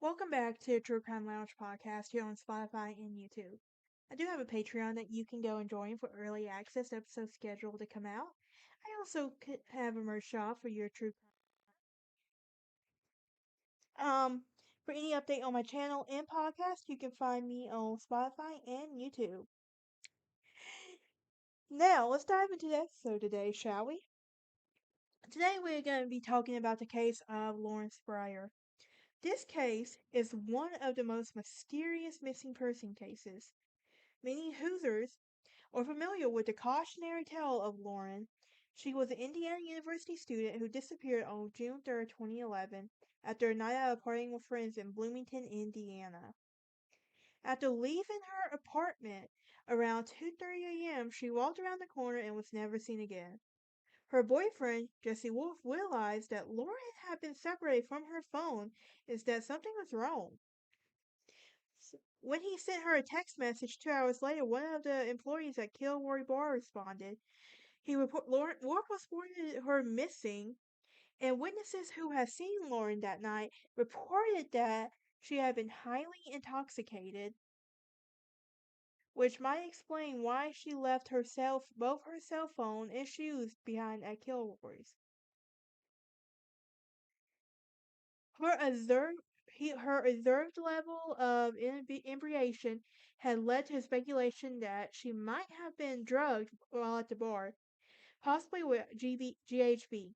Welcome back to True Crime Lounge podcast here on Spotify and YouTube. I do have a Patreon that you can go and join for early access to episodes scheduled to come out. I also have a merch shop for your true for any update on my channel and podcast, you can find me on Spotify and YouTube. Now, let's dive into the episode today, shall we? Today we're going to be talking about the case of Lauren Spierer. This case is one of the most mysterious missing person cases. Many Hoosiers are familiar with the cautionary tale of Lauren. She was an Indiana University student who disappeared on June 3rd, 2011, after a night out partying with friends in Bloomington, Indiana. After leaving her apartment around 2:30 a.m., she walked around the corner and was never seen again. Her boyfriend, Jesse Wolf, realized that Lauren had been separated from her phone and that something was wrong. When he sent her a text message 2 hours later, one of the employees at Kilroy Bar responded. Lauren reported her missing, and witnesses who had seen Lauren that night reported that she had been highly intoxicated, which might explain why she left both her cell phone and shoes behind at Kilroy's. Her observed level of inebriation had led to speculation that she might have been drugged while at the bar, possibly with GHB,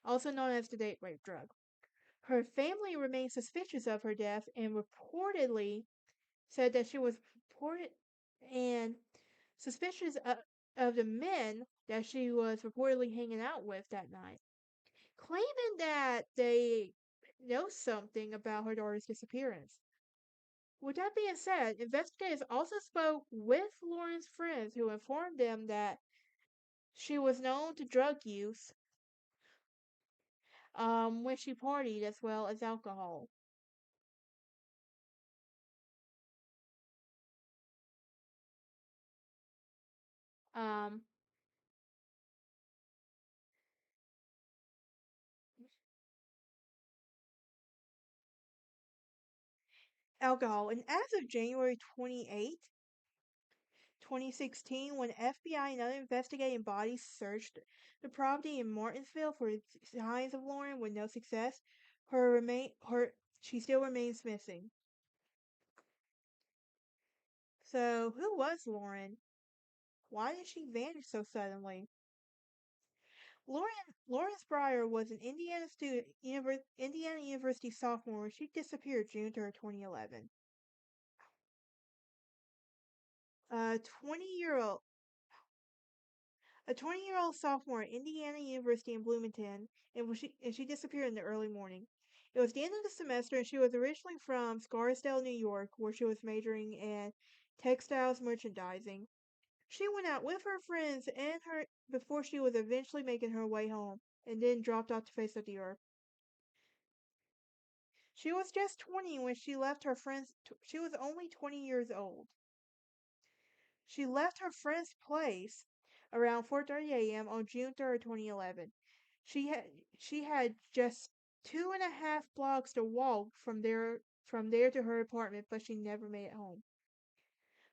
also known as the date rape drug. Her family remained suspicious of her death and reportedly said that she was reported and suspicious of the men that she was reportedly hanging out with that night, claiming that they know something about her daughter's disappearance. With that being said, investigators also spoke with Lauren's friends who informed them that she was known to drug use when she partied as well as alcohol. Um, alcohol. And as of January 28, 2016, when FBI and other investigating bodies searched the property in Martinsville for signs of Lauren with no success, she still remains missing. So, who was Lauren? Why did she vanish so suddenly? Lauren Spierer was an Indiana student, Indiana University sophomore when she disappeared June 3rd, 2011. A 20-year-old a 20-year-old sophomore at Indiana University in Bloomington, and she disappeared in the early morning. It was the end of the semester, and she was originally from Scarsdale, New York, where she was majoring in textiles merchandising. She went out with her friends and her before she was eventually making her way home, and then dropped off the face of the earth. She was just 20 when she left her friends. She was only 20 years old. She left her friend's place around 4:30 a.m. on June 3rd, 2011. She had just 2.5 blocks to walk from there to her apartment, but she never made it home.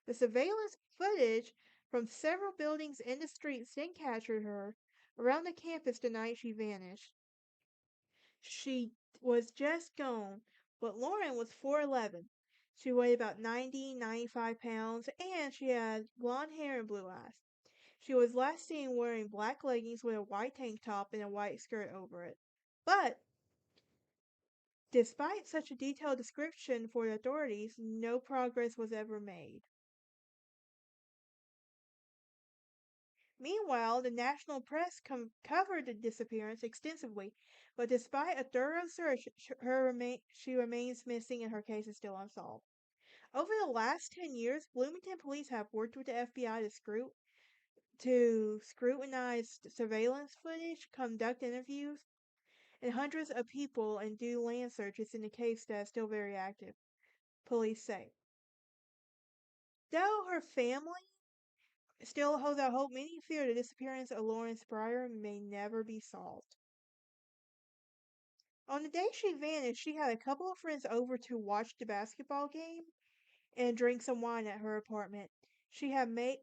The surveillance footage from several buildings in the streets then captured her around the campus the night she vanished. She was just gone, but Lauren was 4'11". She weighed about 95 pounds, and she had blonde hair and blue eyes. She was last seen wearing black leggings with a white tank top and a white skirt over it. But despite such a detailed description for the authorities, no progress was ever made. Meanwhile, the national press covered the disappearance extensively, but despite a thorough search, she remains missing and her case is still unsolved. Over the last 10 years, Bloomington police have worked with the FBI to scrutinize surveillance footage, conduct interviews, and hundreds of people and do land searches in a case that is still very active, police say. Though her family still holds out hope, many fear the disappearance of Lauren Spierer may never be solved. On the day she vanished, she had a couple of friends over to watch the basketball game and drink some wine at her apartment. She had made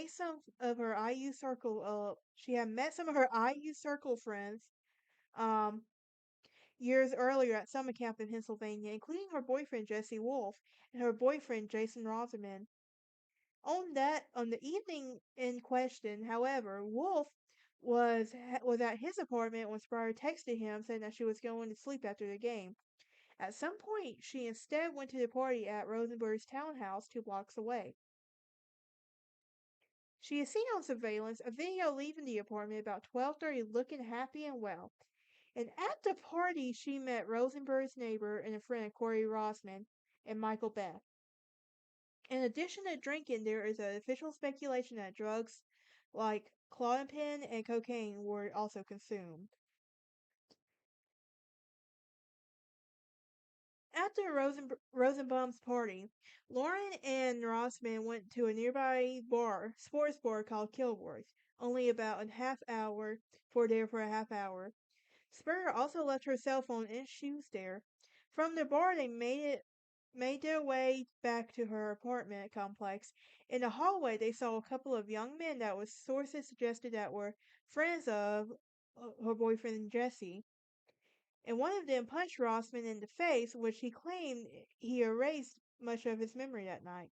some of her IU circle she had met some of her IU circle friends um years earlier at summer camp in Pennsylvania, including her boyfriend Jesse Wolfe and her boyfriend Jason Rosamond. On the evening in question, however, Wolfe was at his apartment when Spryer texted him saying that she was going to sleep after the game. At some point, she instead went to the party at Rosenberg's townhouse 2 blocks away. She is seen on surveillance, a video leaving the apartment about 12:30 looking happy and well. And at the party, she met Rosenberg's neighbor and a friend, Corey Rossman, and Michael Beth. In addition to drinking, there is official speculation that drugs like clonopin and cocaine were also consumed. After Rosenbaum's party, Lauren and Rossman went to a nearby sports bar called Kilgore's, only about a half hour for a half hour. Spur also left her cell phone and shoes there. From the bar, they made their way back to her apartment complex. In the hallway, they saw a couple of young men that was sources suggested that were friends of her boyfriend Jesse, and one of them punched Rossman in the face, which he claimed he erased much of his memory that night.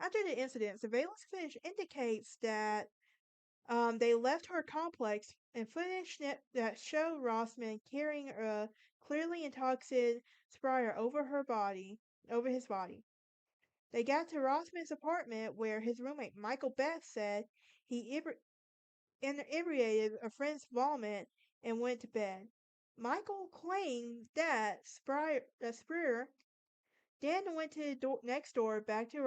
After the incident, surveillance footage indicates that they left her complex, and footage that showed Rossman carrying a clearly intoxicated Spryer over his body. They got to Rossman's apartment, where his roommate Michael Beth said he inebriated a friend's vomit and went to bed. Michael claimed that Spreer then went to the next door back to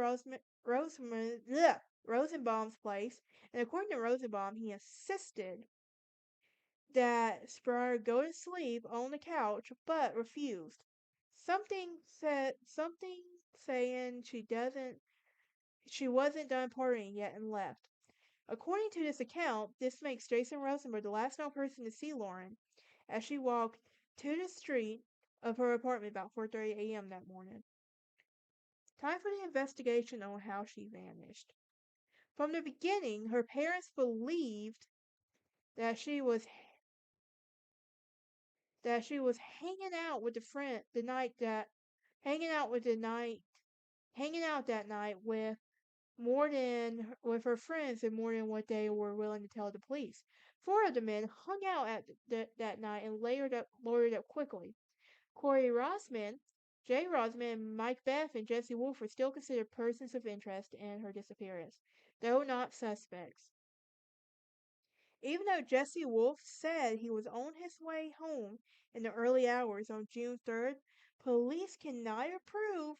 Rosenbaum's place, and according to Rosenbaum, he insisted that Spreer go to sleep on the couch, but refused. Something saying she wasn't done partying yet and left. According to this account, this makes Jason Rosenberg the last known person to see Lauren as she walked to the street of her apartment about 4:30 a.m. that morning. Time for the investigation on how she vanished. From the beginning, her parents believed that she was hanging out with the friend the night that hanging out with the night hanging out that night with her friends and more than what they were willing to tell the police. 4 of the men hung out that night and lawyered up quickly. Corey Rossman, Jay Rossman, Mike Beth, and Jesse Wolfe were still considered persons of interest in her disappearance, though not suspects. Even though Jesse Wolfe said he was on his way home in the early hours on June 3rd, police can neither prove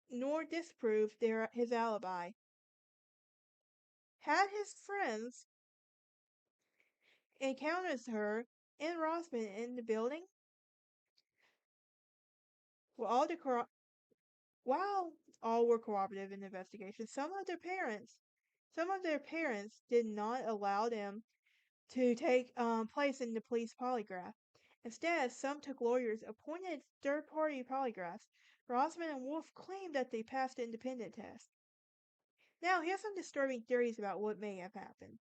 nor disprove his alibi. Had his friends encountered her and Rossman in the building, while while all were cooperative in the investigation, some of their parents did not allow them to take place in the police polygraph. Instead, some took lawyers appointed third-party polygraphs. Rossman and Wolfe claimed that they passed the independent test. Now, here's some disturbing theories about what may have happened.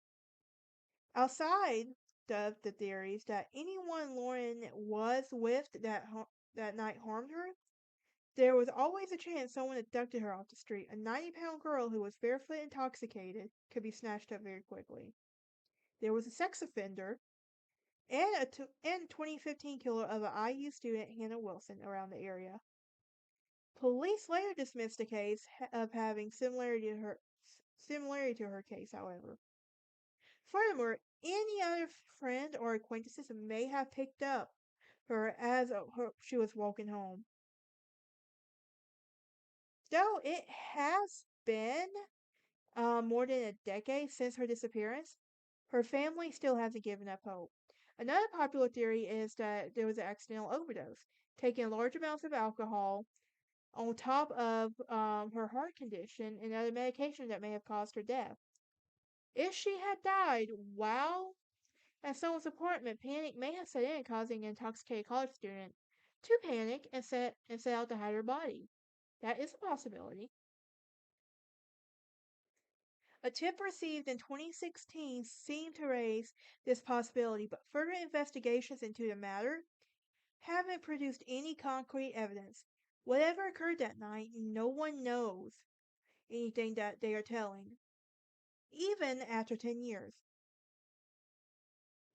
Outside of the theories that anyone Lauren was with that night harmed her, there was always a chance someone abducted her off the street. A 90-pound girl who was barefoot intoxicated could be snatched up very quickly. There was a sex offender and a 2015 killer of an IU student, Hannah Wilson, around the area. Police later dismissed the case of having similarity to her case, however. Furthermore, any other friend or acquaintances may have picked up her as she was walking home. Though it has been more than a decade since her disappearance, her family still hasn't given up hope. Another popular theory is that there was an accidental overdose, taking large amounts of alcohol on top of her heart condition and other medication that may have caused her death. If she had died while At someone's apartment, panic may have set in, causing an intoxicated college student to panic and set out to hide her body. That is a possibility. A tip received in 2016 seemed to raise this possibility, but further investigations into the matter haven't produced any concrete evidence. Whatever occurred that night, no one knows anything that they are telling, even after 10 years.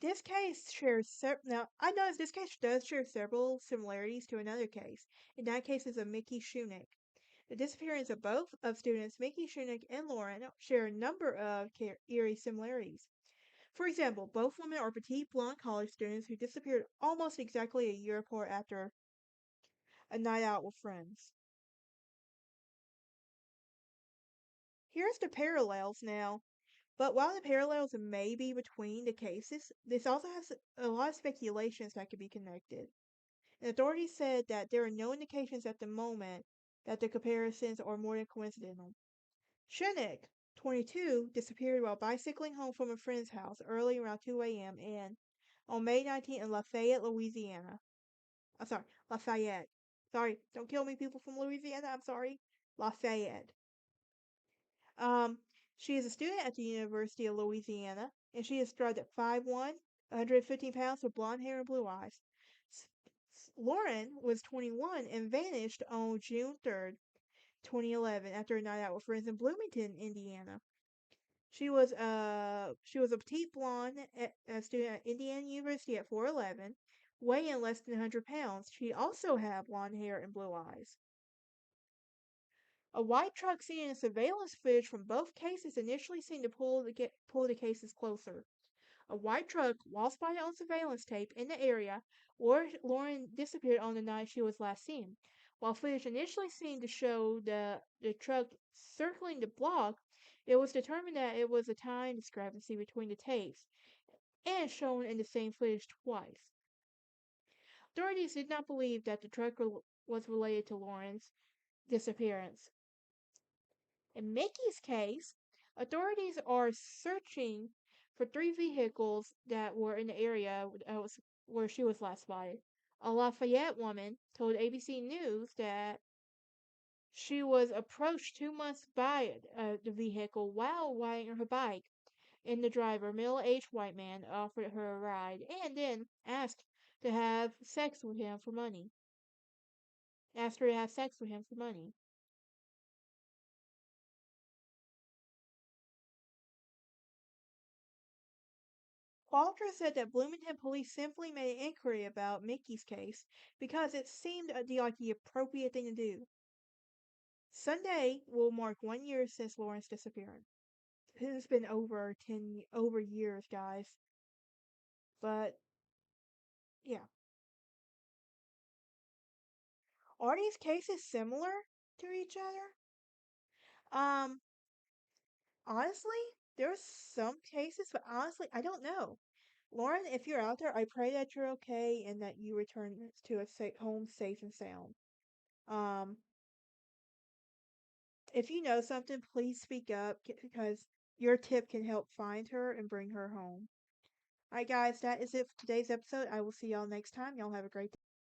This case shares now. I noticed this case does share several similarities to another case. In that case, is of Mickey Shunick. The disappearance of both of students Mickey Shunick and Lauren share a number of eerie similarities. For example, both women are petite blonde college students who disappeared almost exactly a year apart after a night out with friends. Here's the parallels now. But while the parallels may be between the cases, this also has a lot of speculations that could be connected. And authorities said that there are no indications at the moment that the comparisons are more than coincidental. Shinnick, 22, disappeared while bicycling home from a friend's house early around 2 a.m. On May 19th in Lafayette, Louisiana. I'm sorry, Lafayette. Sorry, don't kill me, people from Louisiana. I'm sorry. Lafayette. Um, she is a student at the University of Louisiana, and she is described at 5'1", 115 pounds, with blonde hair and blue eyes. Lauren was 21 and vanished on June 3rd, 2011, after a night out with friends in Bloomington, Indiana. She was a petite blonde a student at Indiana University at 4'11", weighing less than 100 pounds. She also had blonde hair and blue eyes. A white truck seen in surveillance footage from both cases initially seemed to pull the cases closer. A white truck, while spotted on surveillance tape in the area where Lauren disappeared on the night she was last seen. While footage initially seemed to show the truck circling the block, it was determined that it was a time discrepancy between the tapes and shown in the same footage twice. Authorities did not believe that the truck was related to Lauren's disappearance. In Mickey's case, authorities are searching for 3 vehicles that were in the area where she was last spotted. A Lafayette woman told ABC News that she was approached 2 months by the vehicle while riding her bike, and the driver, middle-aged white man, offered her a ride and then to have sex with him for money. Asked her to have sex with him for money. Walter said that Bloomington police simply made an inquiry about Mickey's case because it seemed like the appropriate thing to do. Sunday will mark 1 year since Lauren's disappearance. It's been over years, guys. But yeah, are these cases similar to each other? Um, honestly, there's some cases, but honestly, I don't know. Lauren, if you're out there, I pray that you're okay and that you return to a home safe and sound. Um, If you know something, please speak up because your tip can help find her and bring her home. Alright, guys, that is it for today's episode. I will see y'all next time. Y'all have a great day.